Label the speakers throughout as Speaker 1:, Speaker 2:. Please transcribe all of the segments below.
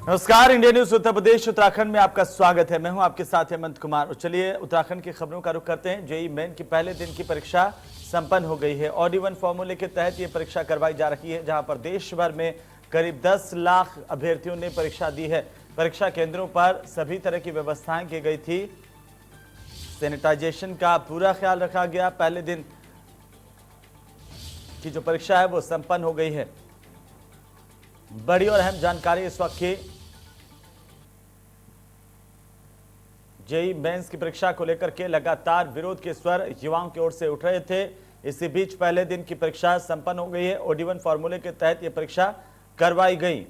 Speaker 1: नमस्कार, India news Uttar Pradesh Uttarakhand में आपका स्वागत है। मैं हूं आपके साथ हेमंत कुमार। चलिए उत्तराखंड की खबरों का रुख करते हैं। जेईई मेन की पहले दिन की परीक्षा संपन्न हो गई है। ऑड इवन फॉर्मूले के तहत ये परीक्षा करवाई जा रही है, जहां पर देश भर में करीब 10 लाख अभ्यर्थियों ने परीक्षा दी है। परीक्षा केंद्रों पर सभी तरह की व्यवस्थाएं की गई थी। सैनिटाइजेशन का पूरा ख्याल रखा गया। पहले दिन की जो परीक्षा है वो संपन्न हो गई है। बड़ी और अहम जानकारी इस वक्त की जेईई मेंस की परीक्षा को लेकर के लगातार विरोध के स्वर युवाओं की ओर से उठ रहे थे। इसी बीच पहले दिन की परीक्षा संपन्न हो गई है। ऑड इवन फॉर्मूले के तहत यह परीक्षा करवाई गई।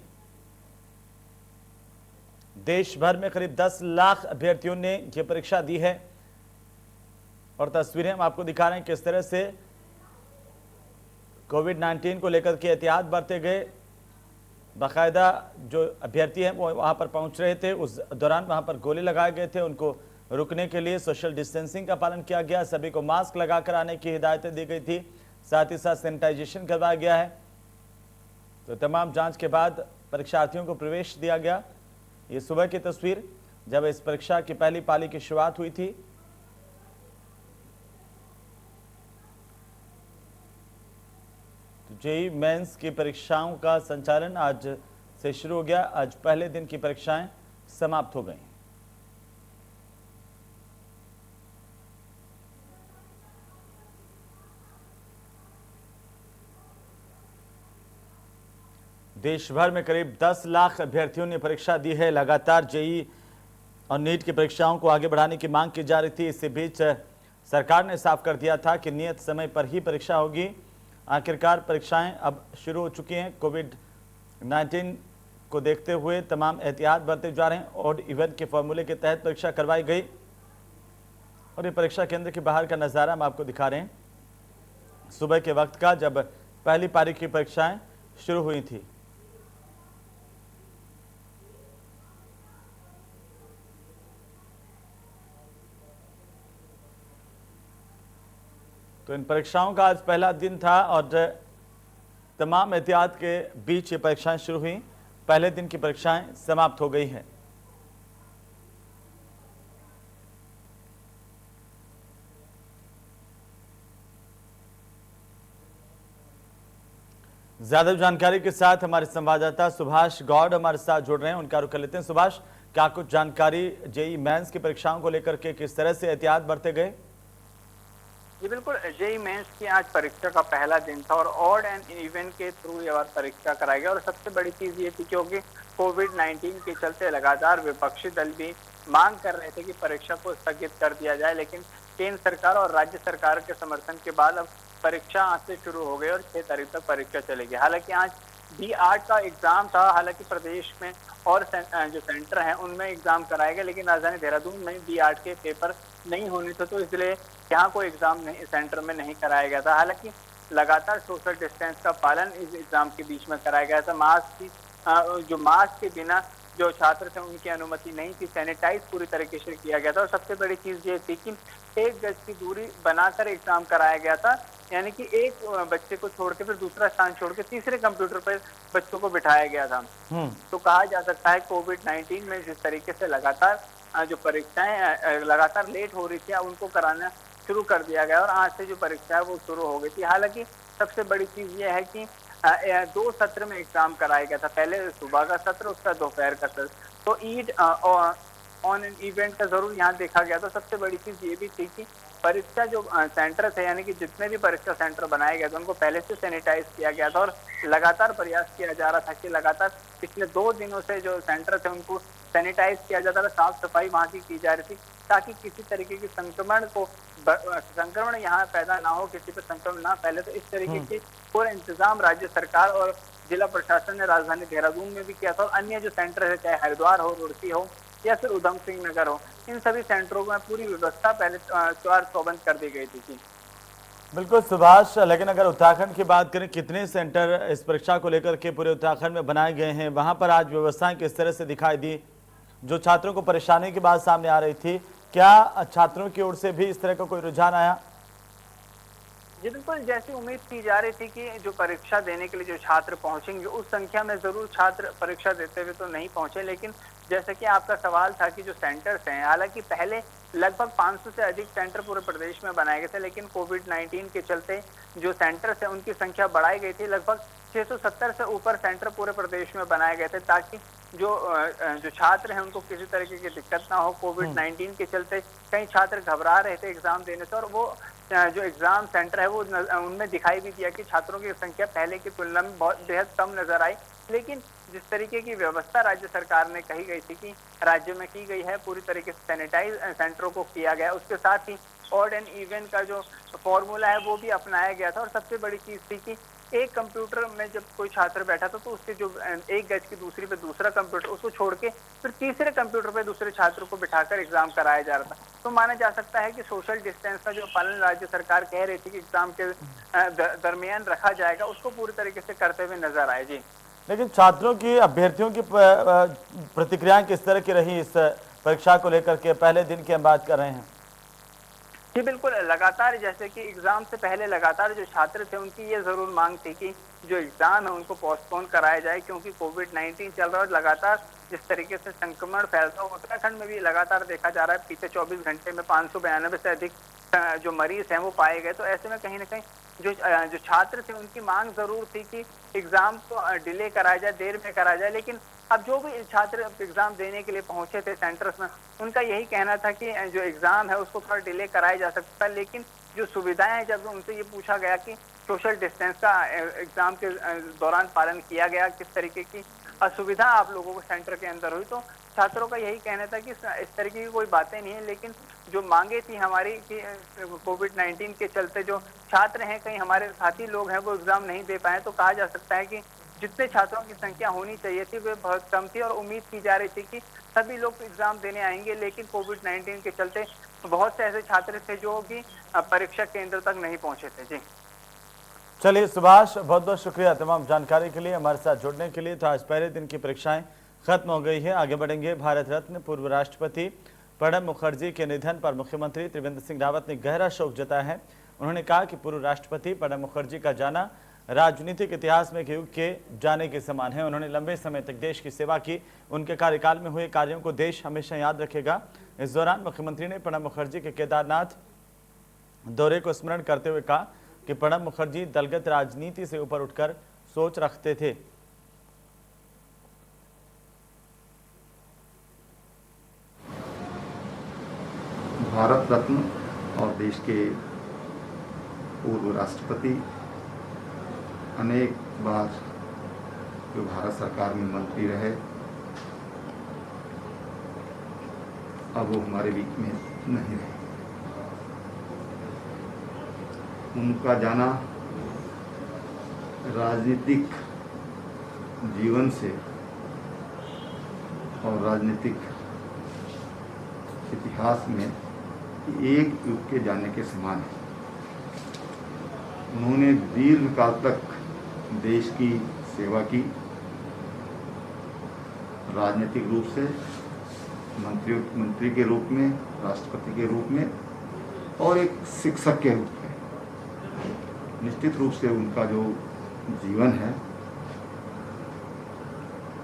Speaker 1: देश भर में करीब 10 लाख अभ्यर्थियों ने यह परीक्षा दी है और तस्वीरें हम आपको दिखा रहे हैं किस तरह से कोविड-19 को लेकर के एहतियात बरते गए। बाकायदा जो अभ्यर्थी हैं वो वहाँ पर पहुँच रहे थे, उस दौरान वहाँ पर गोले लगाए गए थे। उनको रुकने के लिए सोशल डिस्टेंसिंग का पालन किया गया। सभी को मास्क लगाकर आने की हिदायतें दी गई थी। साथ ही साथ सैनिटाइजेशन करवाया गया है। तो तमाम जांच के बाद परीक्षार्थियों को प्रवेश दिया गया। ये सुबह की तस्वीर जब इस परीक्षा की पहली पाली की शुरुआत हुई थी। जेईई मेंस की परीक्षाओं का संचालन आज से शुरू हो गया। आज पहले दिन की परीक्षाएं समाप्त हो गई। देश भर में करीब 10 लाख अभ्यर्थियों ने परीक्षा दी है। लगातार जेईई और नीट की परीक्षाओं को आगे बढ़ाने की मांग की जा रही थी। इसी बीच सरकार ने साफ कर दिया था कि नियत समय पर ही परीक्षा होगी। आखिरकार परीक्षाएं अब शुरू हो चुकी हैं। कोविड-19 को देखते हुए तमाम एहतियात बरते जा रहे हैं। ऑड इवन के फॉर्मूले के तहत परीक्षा करवाई गई और ये परीक्षा केंद्र के बाहर का नज़ारा हम आपको दिखा रहे हैं सुबह के वक्त का, जब पहली पारी की परीक्षाएं शुरू हुई थी। तो इन परीक्षाओं का आज पहला दिन था और तमाम एहतियात के बीच ये परीक्षाएं शुरू हुई। पहले दिन की परीक्षाएं समाप्त हो गई हैं। ज्यादा जानकारी के साथ हमारे संवाददाता सुभाष गौड़ हमारे साथ जुड़ रहे हैं, उनका रुख कर लेते हैं। सुभाष, क्या कुछ जानकारी जेईई मेंस की परीक्षाओं को लेकर के किस तरह से एहतियात बरते गए?
Speaker 2: जी बिल्कुल, जेईई मेंस की आज परीक्षा का पहला दिन था और ऑड एंड इवन के थ्रू ये बार परीक्षा कराई गई। और सबसे बड़ी चीज ये थी क्योंकि कोविड-19 के चलते लगातार विपक्षी दल भी मांग कर रहे थे कि परीक्षा को स्थगित कर दिया जाए, लेकिन केंद्र सरकार और राज्य सरकार के समर्थन के बाद अब परीक्षा आज से शुरू हो गई और 6 तारीख तक परीक्षा चलेगी। हालांकि आज B8 का एग्जाम था। हालांकि प्रदेश में और जो सेंटर हैं उनमें एग्जाम कराए गए, लेकिन राजधानी देहरादून में B8 के पेपर नहीं होने थे, तो इसलिए यहाँ कोई एग्जाम नहीं, सेंटर में नहीं कराया गया था। हालांकि लगातार सोशल डिस्टेंस का पालन इस एग्जाम के बीच में कराया गया था। मास्क के बिना जो छात्र थे उनकी अनुमति नहीं थी। सैनिटाइज पूरी तरीके से किया गया था और सबसे बड़ी चीज ये थी कि 1 गज की दूरी बनाकर एग्जाम कराया गया था। यानी कि एक बच्चे को छोड़ के फिर दूसरा स्थान छोड़ के तीसरे कंप्यूटर पर बच्चों को बिठाया गया था। तो कहा जा सकता है कोविड-19 में जिस तरीके से लगातार जो परीक्षाएं लगातार लेट हो रही थी, उनको कराना शुरू कर दिया गया और आज से जो परीक्षा है वो शुरू हो गई थी। हालांकि सबसे बड़ी चीज ये है कि 2 सत्र में एग्जाम कराया गया था। पहले सुबह का सत्र, उसका दोपहर का सत्र। तो ईद ऑन एन इवेंट का जरूर यहाँ देखा गया। तो सबसे बड़ी चीज ये भी थी कि परीक्षा जो सेंटर थे, यानी कि जितने भी परीक्षा सेंटर बनाए गए थे उनको पहले से सैनिटाइज किया गया था और लगातार प्रयास किया जा रहा था कि लगातार पिछले 2 दिनों से जो सेंटर थे उनको सैनिटाइज किया जाता था, साफ सफाई वहाँ की जा रही थी, ताकि किसी तरीके की संक्रमण यहाँ पैदा ना हो, किसी पर संक्रमण ना फैले। तो इस तरीके के पूरा इंतजाम राज्य सरकार और जिला प्रशासन ने राजधानी देहरादून में भी किया था। और अन्य जो सेंटर है, चाहे हरिद्वार हो, रुड़की हो या फिर उधम सिंह नगर हो, इन सभी सेंटरों में पूरी व्यवस्था पहले 4 चौबंद कर दी गई थी।
Speaker 1: बिल्कुल सुभाष, लेकिन अगर उत्तराखंड की बात करें, कितने सेंटर इस परीक्षा को लेकर के पूरे उत्तराखंड में बनाए गए हैं? वहां पर आज व्यवस्थाएं किस तरह से दिखाई दी? जो छात्रों को परेशानी की बात सामने आ रही थी, क्या छात्रों की ओर से भी इस तरह का कोई रुझान आया?
Speaker 2: जी बिल्कुल, जैसी उम्मीद की जा रही थी कि जो परीक्षा देने के लिए जो छात्र पहुँचेंगे, उस संख्या में ज़रूर छात्र परीक्षा देते हुए तो नहीं पहुँचे। लेकिन जैसे कि आपका सवाल था कि जो सेंटर्स हैं, हालाँकि पहले लगभग 500 से अधिक सेंटर पूरे प्रदेश में बनाए गए थे, लेकिन कोविड-19 के चलते जो सेंटर्स हैं, उनकी संख्या बढ़ाई गई थी। लगभग 670 से ऊपर सेंटर पूरे प्रदेश में बनाए गए थे, ताकि जो छात्र हैं, उनको किसी तरीके की दिक्कत ना हो।
Speaker 1: हम्म।
Speaker 2: कोविड-19 के चलते कई छात्र घबरा रहे थे एग्ज़ाम देने से, और वो जो एग्जाम सेंटर है वो उनमें दिखाई भी दिया कि छात्रों की संख्या पहले की तुलना में बहुत बेहद कम नजर आई। लेकिन जिस तरीके की व्यवस्था राज्य सरकार ने कही गई थी कि राज्य में की गई है, पूरी तरीके से सैनिटाइज सेंटरों को किया गया, उसके साथ ही ऑड एंड इवन का जो फॉर्मूला है वो भी अपनाया गया था। और सबसे बड़ी चीज थी कि एक कंप्यूटर में जब कोई छात्र बैठा था, तो उसके जो एक गज की दूसरी पे दूसरा कंप्यूटर, उसको छोड़ के फिर तीसरे कंप्यूटर पे दूसरे छात्र को बिठाकर एग्जाम कराया जा रहा था। तो माना जा सकता है कि सोशल डिस्टेंस का जो पालन राज्य सरकार कह रही थी कि एग्जाम के दरमियान रखा जाएगा, उसको पूरी तरीके से करते हुए नजर आए। जी
Speaker 1: लेकिन छात्रों की, अभ्यर्थियों की प्रतिक्रियाएं किस तरह की रही इस परीक्षा को लेकर के? पहले दिन की हम बात कर रहे हैं।
Speaker 2: जी बिल्कुल, लगातार जैसे कि एग्ज़ाम से पहले लगातार जो छात्र थे, उनकी ये ज़रूर माँग थी कि जो एग्ज़ाम है उनको पोस्टपोन कराया जाए, क्योंकि कोविड-19 चल रहा है और लगातार जिस तरीके से संक्रमण फैलता है, उत्तराखंड में भी लगातार देखा जा रहा है। बीते 24 घंटे में 592 से अधिक जो मरीज़ हैं वो पाए गए। तो ऐसे में कहीं न कहीं जो छात्र थे, उनकी माँग ज़रूर थी कि एग्ज़ाम को डिले कराया जाए, देर में कराया जाए। लेकिन अब जो भी छात्र एग्ज़ाम देने के लिए पहुँचे थे सेंटर्स में, उनका यही कहना था कि जो एग्ज़ाम है उसको थोड़ा डिले कराया जा सकता है। लेकिन जो सुविधाएं हैं, जब उनसे ये पूछा गया कि सोशल डिस्टेंस का एग्ज़ाम के दौरान पालन किया गया, किस तरीके की असुविधा आप लोगों को सेंटर के अंदर हुई, तो छात्रों का यही कहना था कि इस तरीके की कोई बातें नहीं है। लेकिन जो मांगे थी हमारी कि कोविड-19 के चलते जो छात्र हैं, कहीं हमारे साथी लोग हैं वो एग्ज़ाम नहीं दे पाए, तो कहा जा सकता है कि जितने छात्रों की संख्या होनी चाहिए थी वे बहुत कम थी। और उम्मीद की जा रही थी कि सभी लोग एग्जाम देने आएंगे, लेकिन कोविड-19 के चलते बहुत से ऐसे छात्र थे जो कि परीक्षा केंद्र तक नहीं पहुंचे थे। जी
Speaker 1: चलिए सुभाष, बहुत बहुत शुक्रिया तमाम जानकारी के लिए, हमारे साथ जुड़ने के लिए। तो आज पहले दिन की परीक्षाएं खत्म हो गई है, आगे बढ़ेंगे। भारत रत्न पूर्व राष्ट्रपति प्रणब मुखर्जी के निधन पर मुख्यमंत्री त्रिवेंद्र सिंह रावत ने गहरा शोक जताया है। उन्होंने कहा कि पूर्व राष्ट्रपति प्रणब मुखर्जी का जाना राजनीतिक इतिहास में एक युग के जाने के समान है। उन्होंने लंबे समय तक देश की सेवा की, उनके कार्यकाल में हुए कार्यों को देश हमेशा याद रखेगा। इस दौरान मुख्यमंत्री ने प्रणब मुखर्जी के केदारनाथ दौरे को स्मरण करते हुए कहा कि प्रणब मुखर्जी दलगत राजनीति से ऊपर उठकर सोच रखते थे।
Speaker 3: भारत रत्न और देश के पूर्व राष्ट्रपति, अनेक बार जो भारत सरकार में मंत्री रहे, अब वो हमारे बीच में नहीं रहे। उनका जाना राजनीतिक जीवन से और राजनीतिक इतिहास में एक युग के जाने के समान है। उन्होंने दीर्घ काल तक देश की सेवा की, राजनीतिक रूप से मंत्री के रूप में, राष्ट्रपति के रूप में और एक शिक्षक के रूप में। निश्चित रूप से उनका जो जीवन है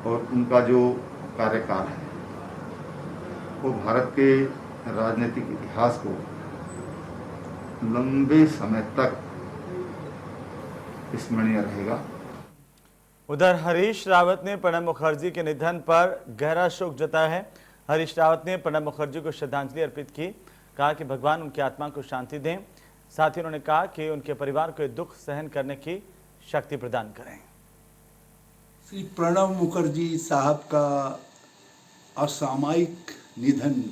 Speaker 3: और उनका जो कार्यकाल है वो भारत के राजनीतिक इतिहास को लंबे समय तक स्मरणीय रहेगा।
Speaker 1: उधर हरीश रावत ने प्रणब मुखर्जी के निधन पर गहरा शोक जताया है। हरीश रावत ने प्रणब मुखर्जी को श्रद्धांजलि अर्पित की, कहा कि भगवान उनकी आत्मा को शांति दें। साथ ही उन्होंने कहा कि उनके परिवार को दुख सहन करने की शक्ति प्रदान करें।
Speaker 4: श्री प्रणब मुखर्जी साहब का असामयिक निधन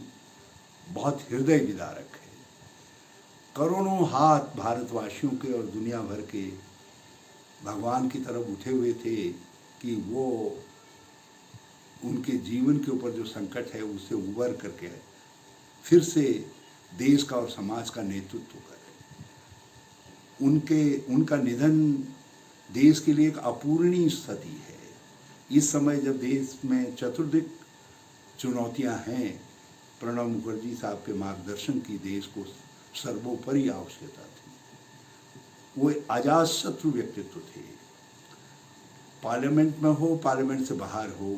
Speaker 4: बहुत हृदय विदारक है। करोड़ों हाथ भारतवासियों के और दुनिया भर के भगवान की तरफ उठे हुए थे कि वो उनके जीवन के ऊपर जो संकट है उससे उबर करके फिर से देश का और समाज का नेतृत्व करें। उनका निधन देश के लिए एक अपूरणीय क्षति है। इस समय जब देश में चतुर्दिक चुनौतियां हैं, प्रणब मुखर्जी साहब के मार्गदर्शन की देश को सर्वोपरि आवश्यकता थी। वो अजात शत्रु व्यक्तित्व थे। पार्लियामेंट में हो, पार्लियामेंट से बाहर हो,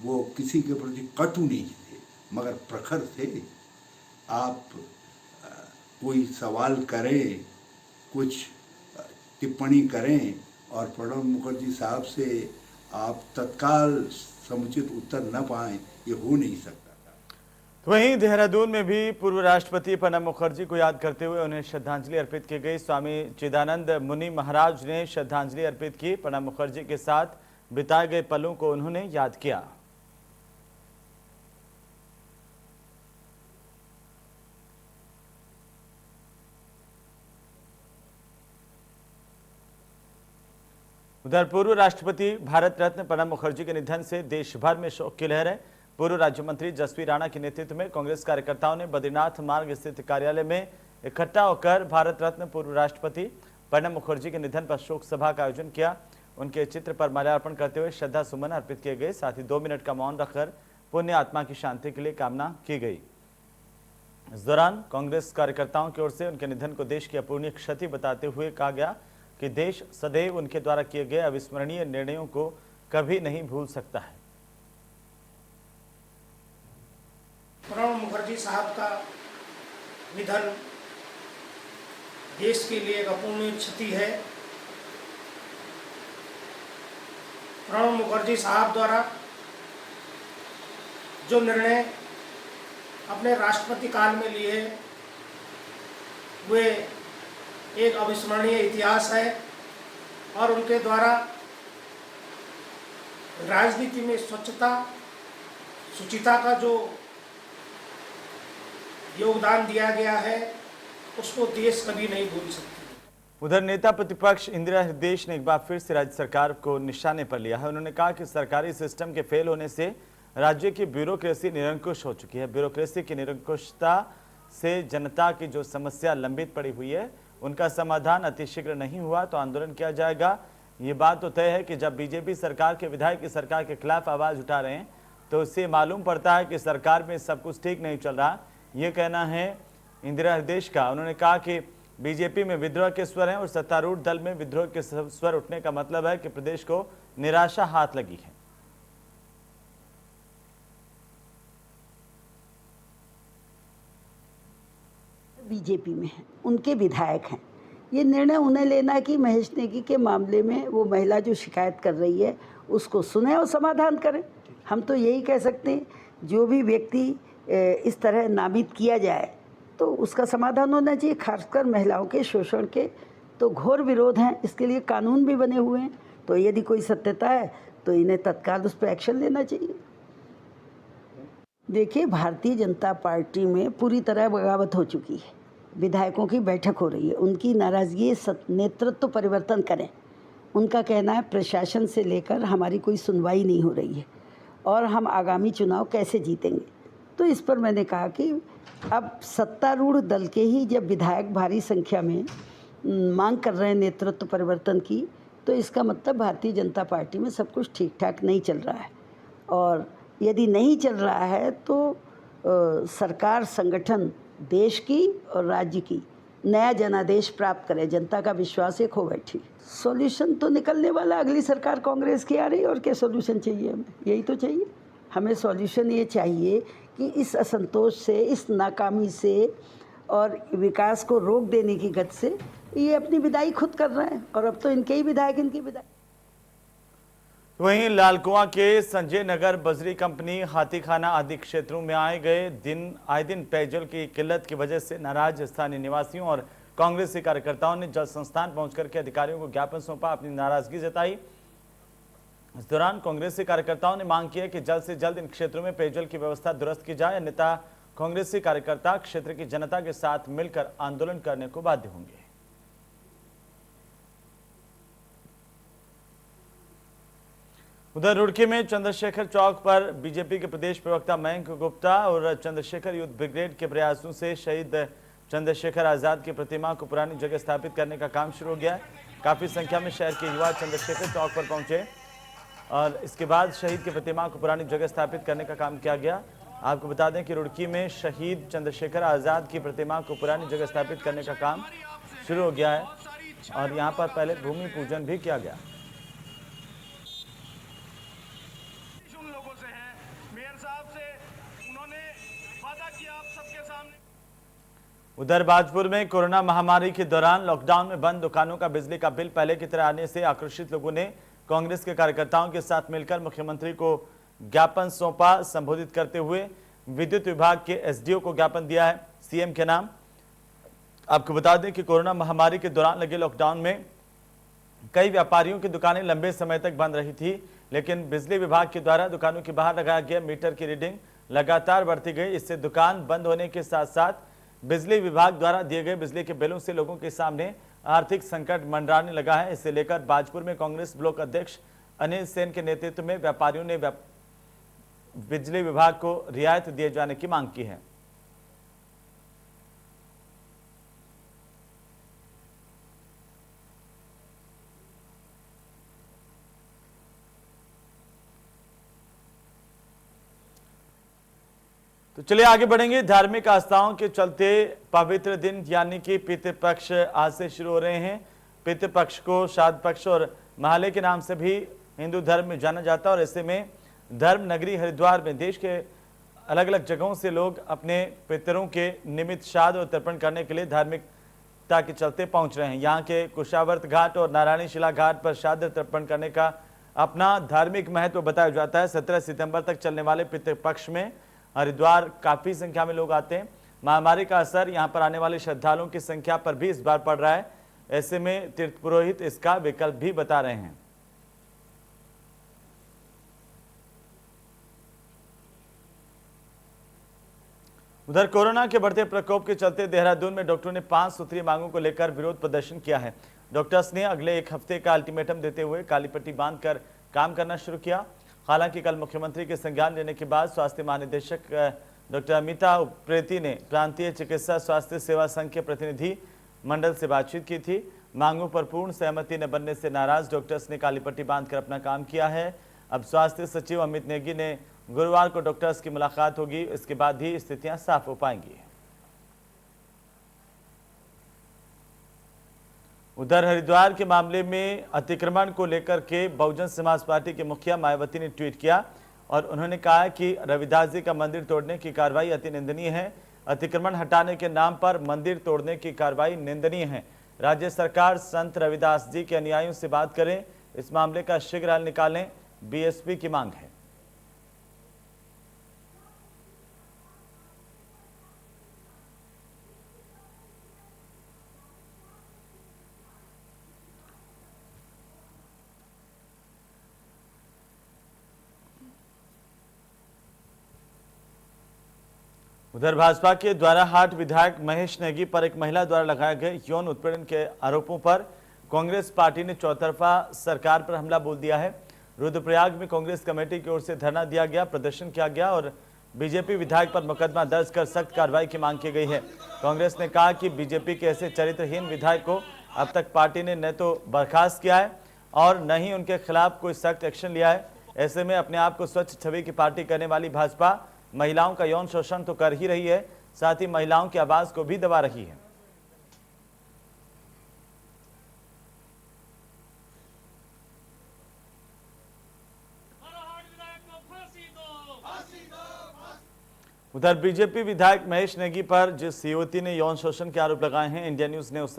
Speaker 4: वो किसी के प्रति कटु नहीं थे, मगर प्रखर थे। आप कोई सवाल करें, कुछ टिप्पणी करें और प्रणब मुखर्जी साहब से आप तत्काल समुचित उत्तर न पाएं, ये हो नहीं सकता था।
Speaker 1: वहीं देहरादून में भी पूर्व राष्ट्रपति प्रणब मुखर्जी को याद करते हुए उन्हें श्रद्धांजलि अर्पित की गई। स्वामी चिदानंद मुनि महाराज ने श्रद्धांजलि अर्पित की। प्रणब मुखर्जी के साथ बिताए गए पलों को उन्होंने याद किया। उधर पूर्व राष्ट्रपति भारत रत्न प्रणब मुखर्जी के निधन से देश भर में शोक की लहर है। पूर्व राज्य मंत्री जसवीर राणा के नेतृत्व में कांग्रेस कार्यकर्ताओं ने बद्रीनाथ मार्ग स्थित कार्यालय में इकट्ठा होकर भारत रत्न पूर्व राष्ट्रपति प्रणब मुखर्जी के निधन पर शोक सभा का आयोजन किया। उनके चित्र पर माल्यार्पण करते हुए श्रद्धा सुमन अर्पित किए गए। साथ ही 2 मिनट का मौन रखकर पुण्य आत्मा की शांति के लिए कामना की गई। इस दौरान कांग्रेस कार्यकर्ताओं की ओर से उनके निधन को देश की अपूरणीय क्षति बताते हुए कहा गया कि देश सदैव उनके द्वारा किए गए अविस्मरणीय निर्णयों को कभी नहीं भूल सकता है।
Speaker 5: प्रणब मुखर्जी साहब का निधन देश के लिए एक अपूरणीय क्षति है। प्रणब मुखर्जी साहब द्वारा जो निर्णय अपने राष्ट्रपति काल में लिए वे एक अविस्मरणीय इतिहास है और उनके द्वारा राजनीति में स्वच्छता, शुचिता का जो योगदान दिया गया है उसको देश कभी नहीं भूल सकती।
Speaker 1: उधर नेता प्रतिपक्ष इंदिरा हृदयेश ने एक बार फिर से राज्य सरकार को निशाने पर लिया है। उन्होंने कहा कि सरकारी सिस्टम के फेल होने से राज्य की ब्यूरोक्रेसी निरंकुश हो चुकी है। ब्यूरोक्रेसी की निरंकुशता से जनता की जो समस्या लंबित पड़ी हुई है उनका समाधान अतिशीघ्र नहीं हुआ तो आंदोलन किया जाएगा। ये बात तो तय है कि जब बीजेपी सरकार के विधायक की सरकार के खिलाफ आवाज उठा रहे हैं तो इससे मालूम पड़ता है कि सरकार में सब कुछ ठीक नहीं चल रहा। ये कहना है इंदिरा हृदयेश का। उन्होंने कहा कि बीजेपी में विद्रोह के स्वर हैं और सत्तारूढ़ दल में विद्रोह के स्वर उठने का मतलब है कि प्रदेश को निराशा हाथ लगी है।
Speaker 6: बीजेपी में हैं, उनके विधायक हैं। ये निर्णय उन्हें लेना है कि महेश नेगी के मामले में वो महिला जो शिकायत कर रही है उसको सुने और समाधान करें। हम तो यही कह सकते हैं, जो भी व्यक्ति इस तरह नामित किया जाए तो उसका समाधान होना चाहिए। खासकर महिलाओं के शोषण के तो घोर विरोध हैं, इसके लिए कानून भी बने हुए हैं। तो यदि कोई सत्यता है तो इन्हें तत्काल उस पर एक्शन लेना चाहिए। देखिए, भारतीय जनता पार्टी में पूरी तरह बगावत हो चुकी है। विधायकों की बैठक हो रही है, उनकी नाराज़गी नेतृत्व परिवर्तन करें। उनका कहना है प्रशासन से लेकर हमारी कोई सुनवाई नहीं हो रही है और हम आगामी चुनाव कैसे जीतेंगे। तो इस पर मैंने कहा कि अब सत्तारूढ़ दल के ही जब विधायक भारी संख्या में मांग कर रहे हैं नेतृत्व परिवर्तन की, तो इसका मतलब भारतीय जनता पार्टी में सब कुछ ठीक ठाक नहीं चल रहा है। और यदि नहीं चल रहा है तो सरकार, संगठन देश की और राज्य की नया जनादेश प्राप्त करे। जनता का विश्वास एक हो बैठी। सॉल्यूशन तो निकलने वाला, अगली सरकार कांग्रेस की आ रही और क्या सॉल्यूशन चाहिए हमें? यही तो चाहिए हमें। सॉल्यूशन ये चाहिए कि इस असंतोष से, इस नाकामी से और विकास को रोक देने की गत से ये अपनी विदाई खुद कर रहे हैं और अब तो इनके ही विधायक इनकी विदाई।
Speaker 1: वहीं लालकुआं के संजय नगर बजरी कंपनी, हाथीखाना आदि क्षेत्रों में आए दिन पेयजल की किल्लत की वजह से नाराज स्थानीय निवासियों और कांग्रेसी कार्यकर्ताओं ने जल संस्थान पहुंचकर के अधिकारियों को ज्ञापन सौंपा, अपनी नाराजगी जताई। इस दौरान कांग्रेसी कार्यकर्ताओं ने मांग की है कि जल्द से जल्द इन क्षेत्रों में पेयजल की व्यवस्था दुरुस्त की जाए, अन्यथा कांग्रेसी कार्यकर्ता क्षेत्र की जनता के साथ मिलकर आंदोलन करने को बाध्य होंगे। उधर रुड़की में चंद्रशेखर चौक पर बीजेपी के प्रदेश प्रवक्ता मयंक गुप्ता और चंद्रशेखर युद्ध ब्रिगेड के प्रयासों से शहीद चंद्रशेखर आजाद की प्रतिमा को पुरानी जगह स्थापित करने का काम शुरू हो गया है। काफी संख्या में शहर के युवा चंद्रशेखर चौक पर पहुंचे और इसके बाद शहीद की प्रतिमा को पुरानी जगह स्थापित करने का काम किया गया। आपको बता दें कि रुड़की में शहीद चंद्रशेखर आजाद की प्रतिमा को पुरानी जगह स्थापित करने का काम शुरू हो गया है। और यहाँ पर पहले भूमि पूजन भी किया गया।
Speaker 7: उन लोगों से है, मेयर साहब से उन्होंने वादा किया आप सबके सामने।
Speaker 1: उधर भाजपुर में कोरोना महामारी के दौरान लॉकडाउन में बंद दुकानों का बिजली का बिल पहले की तरह आने से आक्रोशित लोगों ने कांग्रेस के कार्यकर्ताओं के साथ मिलकर मुख्यमंत्री को ज्ञापन सौंपा। संबोधित करते हुए विद्युत विभाग के एसडीओ को ज्ञापन दिया है सीएम के नाम। आपको बता दें कि कोरोना महामारी के दौरान लगे लॉकडाउन में कई व्यापारियों की दुकानें लंबे समय तक बंद रही थी, लेकिन बिजली विभाग के द्वारा दुकानों के बाहर लगाया गया मीटर की रीडिंग लगातार बढ़ती गई। इससे दुकान बंद होने के साथ साथ बिजली विभाग द्वारा दिए गए बिजली के बिलों से लोगों के सामने आर्थिक संकट मंडराने लगा है। इसे लेकर भाजपुर में कांग्रेस ब्लॉक अध्यक्ष अनिल सेन के नेतृत्व में व्यापारियों ने बिजली विभाग को रियायत दिए जाने की मांग की है। तो चलिए आगे बढ़ेंगे। धार्मिक आस्थाओं के चलते पवित्र दिन यानी कि पितृपक्ष आज से शुरू हो रहे हैं। पितृपक्ष को श्राद्ध पक्ष और महालय के नाम से भी हिंदू धर्म में जाना जाता है और ऐसे में धर्म नगरी हरिद्वार में देश के अलग अलग जगहों से लोग अपने पितरों के निमित्त श्राद्ध और तर्पण करने के लिए धार्मिकता के चलते पहुंच रहे हैं। यहाँ के कुशावर्त घाट और नारायणी शिला घाट पर श्राद्ध तर्पण करने का अपना धार्मिक महत्व बताया जाता है। 17 सितंबर तक चलने वाले पितृपक्ष में हरिद्वार काफी संख्या में लोग आते हैं। महामारी का असर यहां पर आने वाले श्रद्धालुओं की संख्या पर भी इस बार पड़ रहा है। ऐसे में तीर्थ पुरोहित इसका विकल्प भी बता रहे हैं। उधर कोरोना के बढ़ते प्रकोप के चलते देहरादून में डॉक्टरों ने 5 सूत्रीय मांगों को लेकर विरोध प्रदर्शन किया है। डॉक्टर्स ने अगले 1 हफ्ते का अल्टीमेटम देते हुए काली पट्टी बांधकर काम करना शुरू किया। हालांकि कल मुख्यमंत्री के संज्ञान लेने के बाद स्वास्थ्य महानिदेशक डॉक्टर अमिता उप्रेती ने प्रांतीय चिकित्सा स्वास्थ्य सेवा संघ के प्रतिनिधि मंडल से बातचीत की थी। मांगों पर पूर्ण सहमति न बनने से नाराज डॉक्टर्स ने काली पट्टी बांधकर अपना काम किया है। अब स्वास्थ्य सचिव अमित नेगी ने गुरुवार को डॉक्टर्स की मुलाकात होगी, इसके बाद ही स्थितियां साफ हो पाएंगी। उधर हरिद्वार के मामले में अतिक्रमण को लेकर के बहुजन समाज पार्टी के मुखिया मायावती ने ट्वीट किया और उन्होंने कहा कि रविदास जी का मंदिर तोड़ने की कार्रवाई अति निंदनीय है। अतिक्रमण हटाने के नाम पर मंदिर तोड़ने की कार्रवाई निंदनीय है। राज्य सरकार संत रविदास जी के अनुयायियों से बात करें, इस मामले का शीघ्र हल निकालें, बीएसपी की मांग है। उधर भाजपा के द्वाराहाट विधायक महेश नेगी पर एक महिला द्वारा लगाए गए यौन उत्पीड़न के आरोपों पर कांग्रेस पार्टी ने चौतरफा सरकार पर हमला बोल दिया है। रुद्रप्रयाग में कांग्रेस कमेटी की ओर से धरना दिया गया, प्रदर्शन किया गया और बीजेपी विधायक पर मुकदमा दर्ज कर सख्त कार्रवाई की मांग की गई है। कांग्रेस ने कहा कि बीजेपी के ऐसे चरित्रहीन विधायक को अब तक पार्टी ने न तो बर्खास्त किया है और न ही उनके खिलाफ कोई सख्त एक्शन लिया है। ऐसे में अपने आप को स्वच्छ छवि की पार्टी करने वाली भाजपा महिलाओं का यौन शोषण तो कर ही रही है, साथ ही महिलाओं की आवाज को भी दबा रही है। उधर बीजेपी विधायक महेश नेगी पर जिस युवती ने यौन शोषण के आरोप लगाए हैं, इंडिया न्यूज ने उस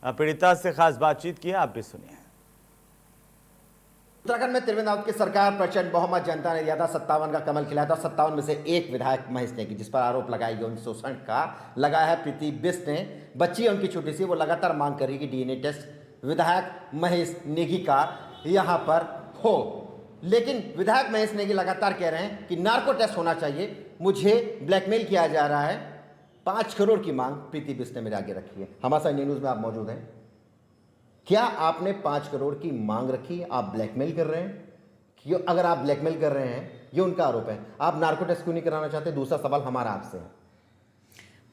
Speaker 1: पीड़िता से खास बातचीत की है, आप भी सुनिए।
Speaker 8: उत्तराखंड में त्रिवेंद्र रावत की सरकार प्रचंड बहुमत जनता ने दिया था, 57 का कमल खिलाया था। 57 में से एक विधायक महेश नेगी जिस पर आरोप लगाया यौन शोषण का लगाया है। प्रीति बिष्ट ने बच्ची है उनकी छोटी सी, वो लगातार मांग कर रही कि डीएनए टेस्ट विधायक महेश नेगी का यहाँ पर हो, लेकिन विधायक महेश नेगी लगातार कह रहे हैं कि नार्को टेस्ट होना चाहिए, मुझे ब्लैकमेल किया जा रहा है। 5 करोड़ की मांग प्रीति बिष्ट ने मेरे आगे रखी है। हमारे साथ न्यूज़ में आप मौजूद हैं। क्या आपने 5 करोड़ की मांग रखी? आप ब्लैकमेल कर रहे हैं? क्यों? अगर आप ब्लैकमेल कर रहे हैं, ये उनका आरोप है, आप नार्को टेस्ट क्यों नहीं कराना चाहते? दूसरा सवाल हमारा आपसे है।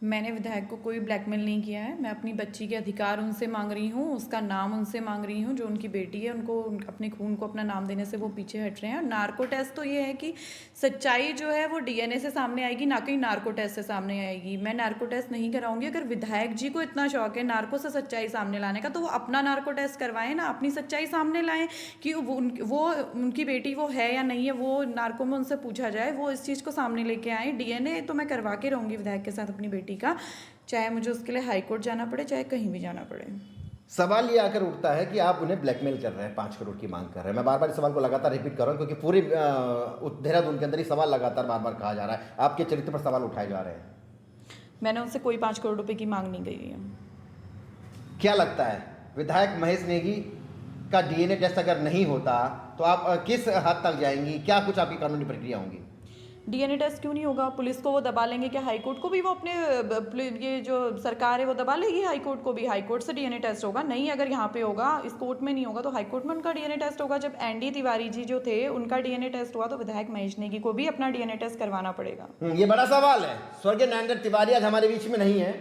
Speaker 9: मैंने विधायक को कोई ब्लैकमेल नहीं किया है। मैं अपनी बच्ची के अधिकार उनसे मांग रही हूँ, उसका नाम उनसे मांग रही हूँ। जो उनकी बेटी है उनको अपने खून को अपना नाम देने से वो पीछे हट रहे हैं। और नार्को टेस्ट तो ये है कि सच्चाई जो है वो डीएनए से सामने आएगी, ना कि नार्को टेस्ट से सामने आएगी। मैं नार्को टेस्ट नहीं कराऊंगी। अगर विधायक जी को इतना शौक है नार्को से सच्चाई सामने लाने का तो वो अपना नार्को टेस्ट करवाएं ना, अपनी सच्चाई सामने लाएं कि वो उनकी बेटी वो है या नहीं है, वो नार्को में उनसे पूछा जाए, वो इस चीज़ को सामने लेके आए। डीएनए तो मैं करवा के रहूँगी विधायक के साथ अपनी बेटी का, चाहे मुझे उसके लिए हाई कोर्ट जाना पड़े, चाहे कहीं भी जाना पड़े।
Speaker 8: सवाल ये आकर उठता है कि आप उन्हें ब्लैकमेल कर रहे हैं, 5 करोड़ की मांग कर रहे हैं। मैं बार बार इस सवाल को लगातार रिपीट कर रहा हूँ क्योंकि पूरे देहरादून के अंदर ही सवाल लगातार बार बार कहा जा रहा है, आपके चरित्र पर सवाल उठाए जा रहे हैं।
Speaker 9: मैंने उनसे कोई 5 करोड़ रुपए की मांग नहीं गई है।
Speaker 8: क्या लगता है विधायक महेश नेगी का डीएनए टेस्ट अगर नहीं होता तो आप किस हद तक जाएंगी, क्या कुछ आपकी कानूनी प्रक्रिया होंगी?
Speaker 9: डीएनए टेस्ट क्यों नहीं होगा? पुलिस को वो दबा लेंगे क्या? हाई कोर्ट को भी वो अपने ये जो सरकार है वो दबा लेगी हाई कोर्ट को भी। हाई कोर्ट से डीएनए टेस्ट होगा। नहीं, अगर यहाँ पे होगा, इस कोर्ट में नहीं होगा तो हाई कोर्ट में उनका डीएनए टेस्ट होगा। जब एनडी तिवारी जी जो थे उनका डीएनए टेस्ट हुआ तो विधायक महेश नेगी को भी अपना डीएनए टेस्ट करवाना पड़ेगा।
Speaker 8: ये बड़ा सवाल है। स्वर्गीय नरेंद्र तिवारी आज हमारे बीच में नहीं है,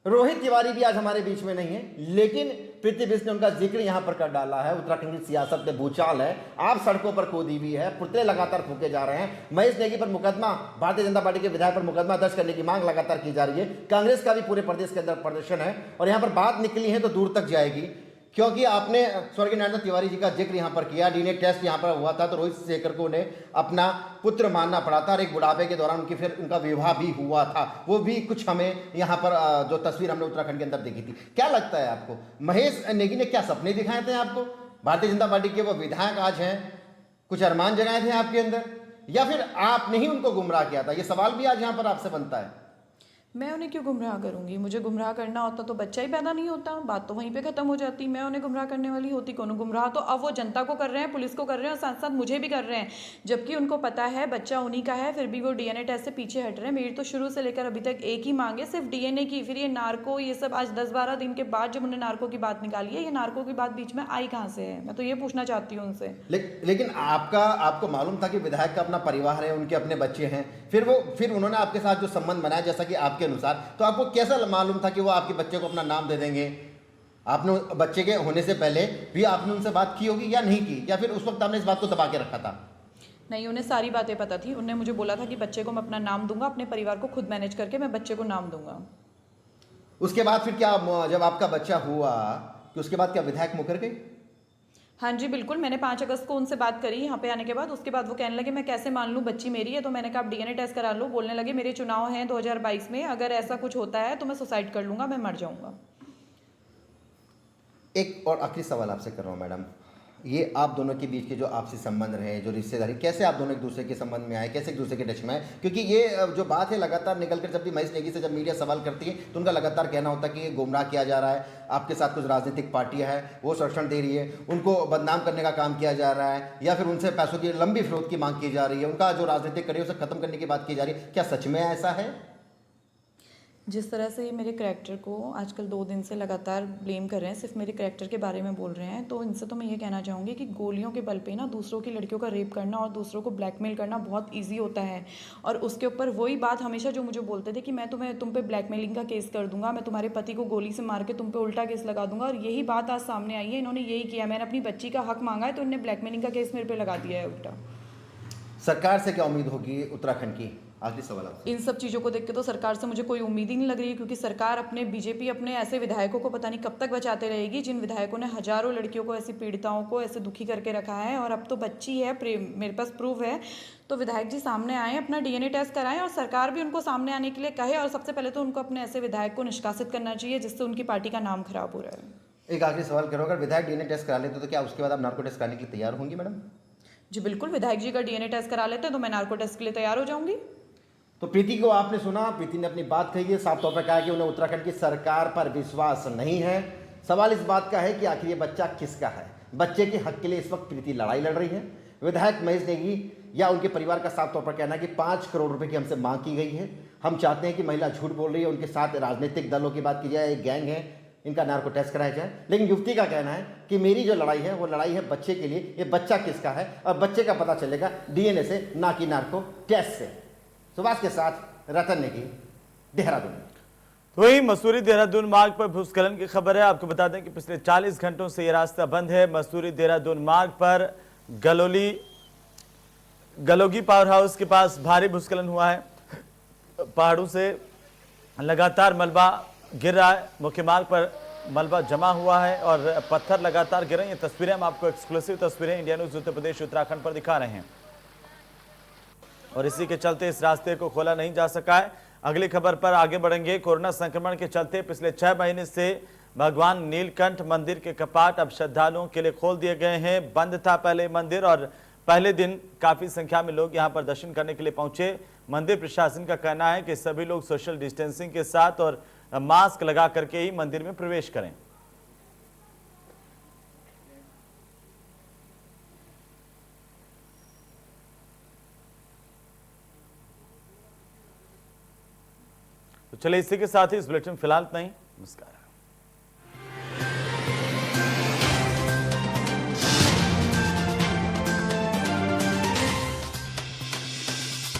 Speaker 8: रोहित तिवारी भी आज हमारे बीच में नहीं है, लेकिन प्रीति बिष्ट ने उनका जिक्र यहां पर कर डाला है। उत्तराखंड की सियासत में भूचाल है, आप सड़कों पर कूदी हुई है, पुतले लगातार फूके जा रहे हैं। महेश नेगी पर मुकदमा, भारतीय जनता पार्टी के विधायक पर मुकदमा दर्ज करने की मांग लगातार की जा रही है। कांग्रेस का भी पूरे प्रदेश के अंदर प्रदर्शन है और यहां पर बात निकली है तो दूर तक जाएगी, क्योंकि आपने स्वर्गीय नरेंद्र तिवारी जी का जिक्र यहाँ पर किया। डीएनए टेस्ट यहाँ पर हुआ था तो रोहित शेखर को उन्हें अपना पुत्र मानना पड़ा था और एक बुढ़ापे के दौरान उनकी फिर उनका विवाह भी हुआ था। वो भी कुछ हमें यहाँ पर जो तस्वीर हमने उत्तराखंड के अंदर देखी थी। क्या लगता है आपको, महेश नेगी ने क्या सपने दिखाए थे आपको? भारतीय जनता पार्टी के वो विधायक आज हैं, कुछ अरमान जगाए थे आपके अंदर, या फिर आपने ही उनको गुमराह किया था? ये सवाल भी आज यहाँ पर आपसे बनता है।
Speaker 9: मैं उन्हें क्यों गुमराह करूंगी? मुझे गुमराह करना होता तो बच्चा ही पैदा नहीं होता, बात तो वहीं पे खत्म हो जाती। मैं उन्हें गुमराह करने वाली होती कौन? गुमराह तो अब वो जनता को कर रहे हैं, पुलिस को कर रहे हैं और साथ साथ मुझे भी कर रहे हैं, जबकि उनको पता है बच्चा उन्हीं का है, फिर भी वो डीएनए टेस्ट से पीछे हट रहे हैं। मेरी तो शुरू से लेकर अभी तक एक ही मांग है, सिर्फ डीएनए की। फिर ये नार्को, ये सब आज 10-12 दिन के बाद जब उन्होंने नार्को की बात निकाली है, ये नार्को की बात बीच में आई कहाँ से है? मैं तो ये पूछना चाहती हूँ उनसे।
Speaker 8: लेकिन आपको मालूम था कि विधायक का अपना परिवार है, उनके अपने बच्चे हैं, फिर उन्होंने आपके साथ जो संबंध बनाया जैसा कि आपके अनुसार, तो आपको कैसा मालूम था कि वो आपके बच्चे को अपना नाम दे देंगे? आपने बच्चे के होने से पहले भी आपने उनसे बात की होगी या नहीं की, या फिर उस वक्त आपने इस बात को दबा के रखा था?
Speaker 9: नहीं, उन्हें सारी बातें पता थी। उन्होंने मुझे बोला था कि बच्चे को मैं अपना नाम दूंगा, अपने परिवार को खुद मैनेज करके मैं बच्चे को नाम दूंगा।
Speaker 8: उसके बाद फिर क्या, जब आपका बच्चा हुआ कि उसके बाद क्या विधायक मुकर गए?
Speaker 9: हाँ जी बिल्कुल, मैंने 5 अगस्त को उनसे बात करी यहाँ पे आने के बाद। उसके बाद वो कहने लगे मैं कैसे मान लूँ, बच्ची मेरी है। तो मैंने कहा आप डीएनए टेस्ट करा लो। बोलने लगे मेरे चुनाव हैं 2022 में, अगर ऐसा कुछ होता है तो मैं सुसाइड कर लूँगा, मैं मर जाऊँगा।
Speaker 8: एक और आखिरी सवाल आपसे कर रहा हूँ मैडम, ये आप दोनों के बीच के जो आपसी संबंध रहे, जो रिश्तेदारी, कैसे आप दोनों एक दूसरे के संबंध में आए, कैसे एक दूसरे के टच में आए? क्योंकि ये जो बात है लगातार निकल कर, जब भी महेश नेगी से जब मीडिया सवाल करती है तो उनका लगातार कहना होता है कि ये गुमराह किया जा रहा है, आपके साथ कुछ राजनीतिक पार्टियां हैं वो संरक्षण दे रही है, उनको बदनाम करने का काम किया जा रहा है, या फिर उनसे पैसों की लंबी फिरौत की मांग की जा रही है, उनका जो राजनीतिक करियर उसे खत्म करने की बात की जा रही है। क्या सच में ऐसा है?
Speaker 9: जिस तरह से मेरे करैक्टर को आजकल 2 दिन से लगातार ब्लेम कर रहे हैं, सिर्फ मेरे करैक्टर के बारे में बोल रहे हैं, तो इनसे तो मैं ये कहना चाहूँगी कि गोलियों के बल पे ना दूसरों की लड़कियों का रेप करना और दूसरों को ब्लैकमेल करना बहुत इजी होता है। और उसके ऊपर वही बात हमेशा जो मुझे बोलते थे कि मैं तुम पे ब्लैकमेलिंग का केस कर दूंगा, मैं तुम्हारे पति को गोली से मार के तुम पे उल्टा केस लगा दूंगा, और यही बात आज सामने आई है। इन्होंने यही किया, मैंने अपनी बच्ची का हक मांगा है तो इन्होंने ब्लैकमेलिंग का केस मेरे पे लगा दिया है उल्टा।
Speaker 8: सरकार से क्या उम्मीद होगी उत्तराखंड की? आखिरी सवाल आपसे।
Speaker 9: इन सब चीज़ों को देख के तो सरकार से मुझे कोई उम्मीद ही नहीं लग रही है, क्योंकि सरकार बीजेपी अपने ऐसे विधायकों को पता नहीं कब तक बचाते रहेगी, जिन विधायकों ने हजारों लड़कियों को, ऐसी पीड़िताओं को ऐसे दुखी करके रखा है। और अब तो बच्ची है, मेरे पास प्रूफ है, तो विधायक जी सामने आए, अपना डीएनए टेस्ट कराएं और सरकार भी उनको सामने आने के लिए कहे। और सबसे पहले तो उनको अपने ऐसे विधायक को निष्कासित करना चाहिए जिससे उनकी पार्टी का नाम खराब हो रहा है।
Speaker 8: एक आखिरी सवाल करो, अगर विधायक डीएनए टेस्ट करा लेते तो क्या उसके बाद आप नार्को टेस्ट कराने के लिए तैयार होंगी मैडम?
Speaker 9: जी बिल्कुल, विधायक जी का डीएनए टेस्ट करा लेते हैं तो मैं नार्को टेस्ट के लिए तैयार हो जाऊंगी।
Speaker 8: तो प्रीति को आपने सुना, प्रीति ने अपनी बात कही है, साफ तौर पर कहा कि उन्हें उत्तराखंड की सरकार पर विश्वास नहीं है। सवाल इस बात का है कि आखिर ये बच्चा किसका है? बच्चे के हक के लिए इस वक्त प्रीति लड़ाई लड़ रही है। विधायक महेश नेगी या उनके परिवार का साफ तौर पर कहना है कि 5 करोड़ रुपए की हमसे मांग की गई है, हम चाहते हैं कि महिला झूठ बोल रही है, उनके साथ राजनीतिक दलों की बात की जाए, एक गैंग है, इनका नार्को टेस्ट कराया जाए। लेकिन युवती का कहना है कि मेरी जो लड़ाई है वो लड़ाई है बच्चे के लिए, ये बच्चा किसका है और बच्चे का पता चलेगा डीएनए से, ना कि नार्को टेस्ट से। सुभाष के साथ रतन नेगी, देहरादून।
Speaker 1: तो वही मसूरी देहरादून मार्ग पर भूस्खलन की खबर है। आपको बता दें कि पिछले 40 घंटों से यह रास्ता बंद है। मसूरी देहरादून मार्ग पर गलोगी पावर हाउस के पास भारी भूस्खलन हुआ है। पहाड़ों से लगातार मलबा गिर रहा है। मुख्य मार्ग पर मलबा जमा हुआ है और पत्थर लगातार गिर रहे हैं। ये तस्वीरें हम आपको एक्सक्लूसिव तस्वीरें इंडिया न्यूज उत्तर प्रदेश उत्तराखंड पर दिखा रहे हैं और इसी के चलते इस रास्ते को खोला नहीं जा सका है। अगली खबर पर आगे बढ़ेंगे। कोरोना संक्रमण के चलते पिछले 6 महीने से भगवान नीलकंठ मंदिर के कपाट अब श्रद्धालुओं के लिए खोल दिए गए हैं। बंद था पहले मंदिर और पहले दिन काफी संख्या में लोग यहां पर दर्शन करने के लिए पहुंचे। मंदिर प्रशासन का कहना है कि सभी लोग सोशल डिस्टेंसिंग के साथ और मास्क लगा करके ही मंदिर में प्रवेश करें। तो चलिए इसी के साथ ही इस बुलेटिन फिलहाल इतना ही। नमस्कार।